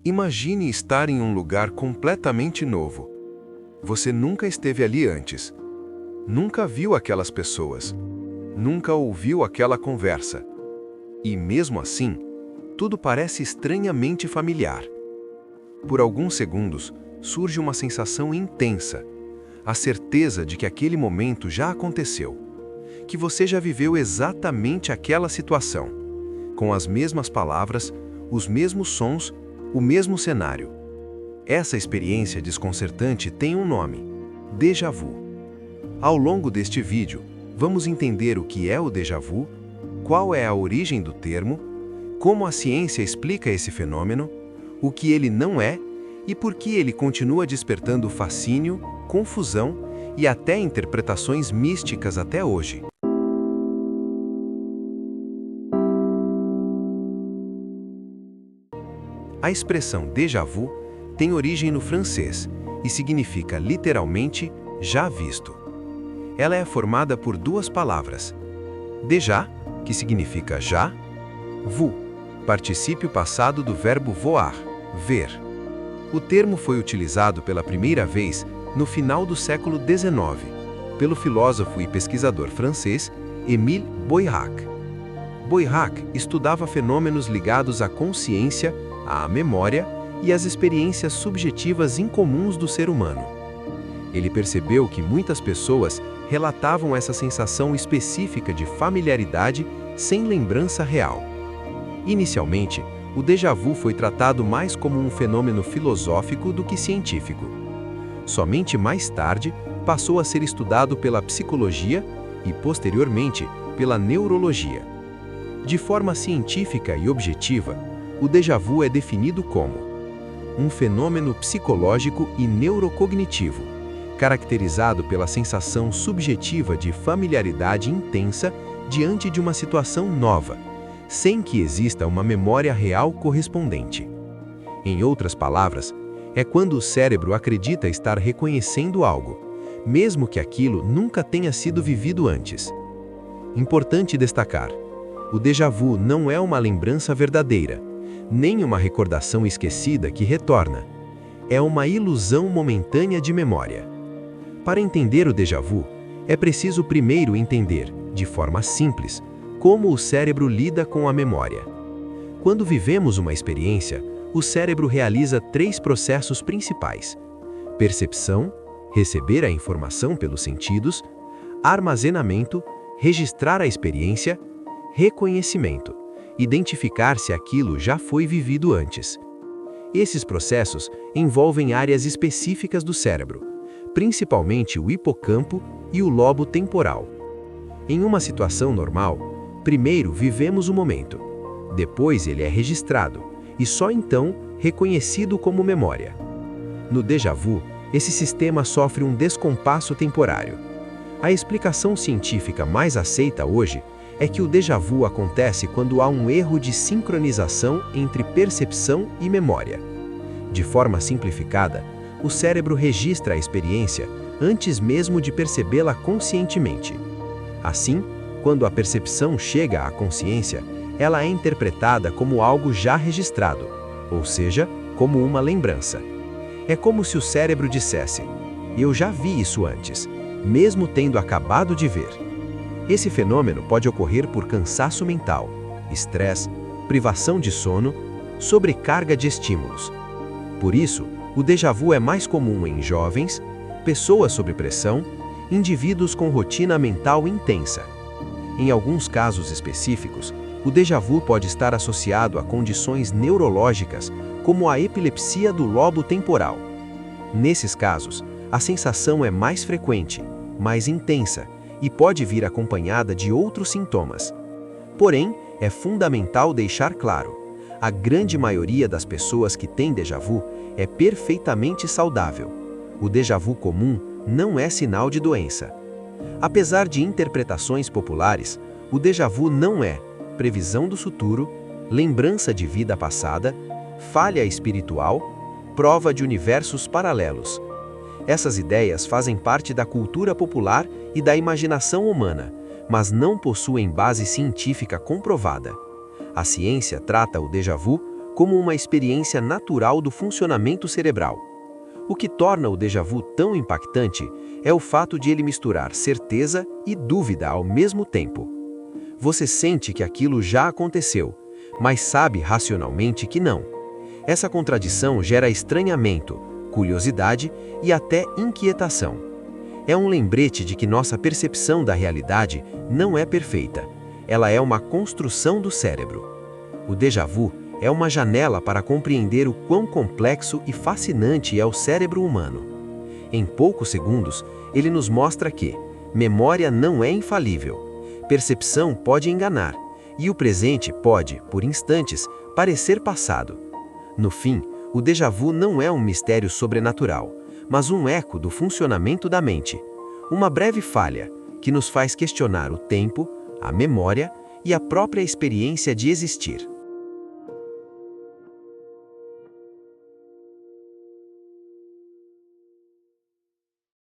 Imagine estar em um lugar completamente novo. Você nunca esteve ali antes. Nunca viu aquelas pessoas. Nunca ouviu aquela conversa. E mesmo assim, tudo parece estranhamente familiar. Por alguns segundos, surge uma sensação intensa, a certeza de que aquele momento já aconteceu, que você já viveu exatamente aquela situação, com as mesmas palavras, os mesmos sons, o mesmo cenário. Essa experiência desconcertante tem um nome: déjà vu. Ao longo deste vídeo, vamos entender o que é o déjà vu, qual é a origem do termo, como a ciência explica esse fenômeno, o que ele não é e por que ele continua despertando fascínio, confusão e até interpretações místicas até hoje. A expressão déjà vu tem origem no francês e significa literalmente já visto. Ela é formada por duas palavras: déjà, que significa já, vu, particípio passado do verbo voir, ver. O termo foi utilizado pela primeira vez no final do século XIX, pelo filósofo e pesquisador francês Émile Boyrac. Boyrac estudava fenômenos ligados à consciência, à memória e às experiências subjetivas incomuns do ser humano. Ele percebeu que muitas pessoas relatavam essa sensação específica de familiaridade sem lembrança real. Inicialmente, o déjà vu foi tratado mais como um fenômeno filosófico do que científico. Somente mais tarde passou a ser estudado pela psicologia e, posteriormente, pela neurologia. De forma científica e objetiva, o déjà vu é definido como um fenômeno psicológico e neurocognitivo, caracterizado pela sensação subjetiva de familiaridade intensa diante de uma situação nova, sem que exista uma memória real correspondente. Em outras palavras, é quando o cérebro acredita estar reconhecendo algo, mesmo que aquilo nunca tenha sido vivido antes. Importante destacar: o déjà vu não é uma lembrança verdadeira, nem uma recordação esquecida que retorna. É uma ilusão momentânea de memória. Para entender o déjà vu, é preciso primeiro entender, de forma simples, como o cérebro lida com a memória. Quando vivemos uma experiência, o cérebro realiza 3 processos principais: percepção, receber a informação pelos sentidos; armazenamento, registrar a experiência; reconhecimento, identificar se aquilo já foi vivido antes. Esses processos envolvem áreas específicas do cérebro, principalmente o hipocampo e o lobo temporal. Em uma situação normal, primeiro vivemos o momento, depois ele é registrado e só então reconhecido como memória. No déjà vu, esse sistema sofre um descompasso temporário. A explicação científica mais aceita hoje é que o déjà vu acontece quando há um erro de sincronização entre percepção e memória. De forma simplificada, o cérebro registra a experiência antes mesmo de percebê-la conscientemente. Assim, quando a percepção chega à consciência, ela é interpretada como algo já registrado, ou seja, como uma lembrança. É como se o cérebro dissesse: "Eu já vi isso antes, mesmo tendo acabado de ver." Esse fenômeno pode ocorrer por cansaço mental, estresse, privação de sono, sobrecarga de estímulos. Por isso, o déjà vu é mais comum em jovens, pessoas sob pressão, indivíduos com rotina mental intensa. Em alguns casos específicos, o déjà vu pode estar associado a condições neurológicas, como a epilepsia do lobo temporal. Nesses casos, a sensação é mais frequente, mais intensa e pode vir acompanhada de outros sintomas. Porém, é fundamental deixar claro: a grande maioria das pessoas que têm déjà vu é perfeitamente saudável. O déjà vu comum não é sinal de doença. Apesar de interpretações populares, o déjà vu não é previsão do futuro, lembrança de vida passada, falha espiritual, prova de universos paralelos. Essas ideias fazem parte da cultura popular e da imaginação humana, mas não possuem base científica comprovada. A ciência trata o déjà vu como uma experiência natural do funcionamento cerebral. O que torna o déjà vu tão impactante é o fato de ele misturar certeza e dúvida ao mesmo tempo. Você sente que aquilo já aconteceu, mas sabe racionalmente que não. Essa contradição gera estranhamento, curiosidade e até inquietação. É um lembrete de que nossa percepção da realidade não é perfeita. Ela é uma construção do cérebro. O déjà vu é uma janela para compreender o quão complexo e fascinante é o cérebro humano. Em poucos segundos, ele nos mostra que memória não é infalível, percepção pode enganar, e o presente pode, por instantes, parecer passado. No fim, o déjà vu não é um mistério sobrenatural, mas um eco do funcionamento da mente. Uma breve falha que nos faz questionar o tempo, a memória e a própria experiência de existir.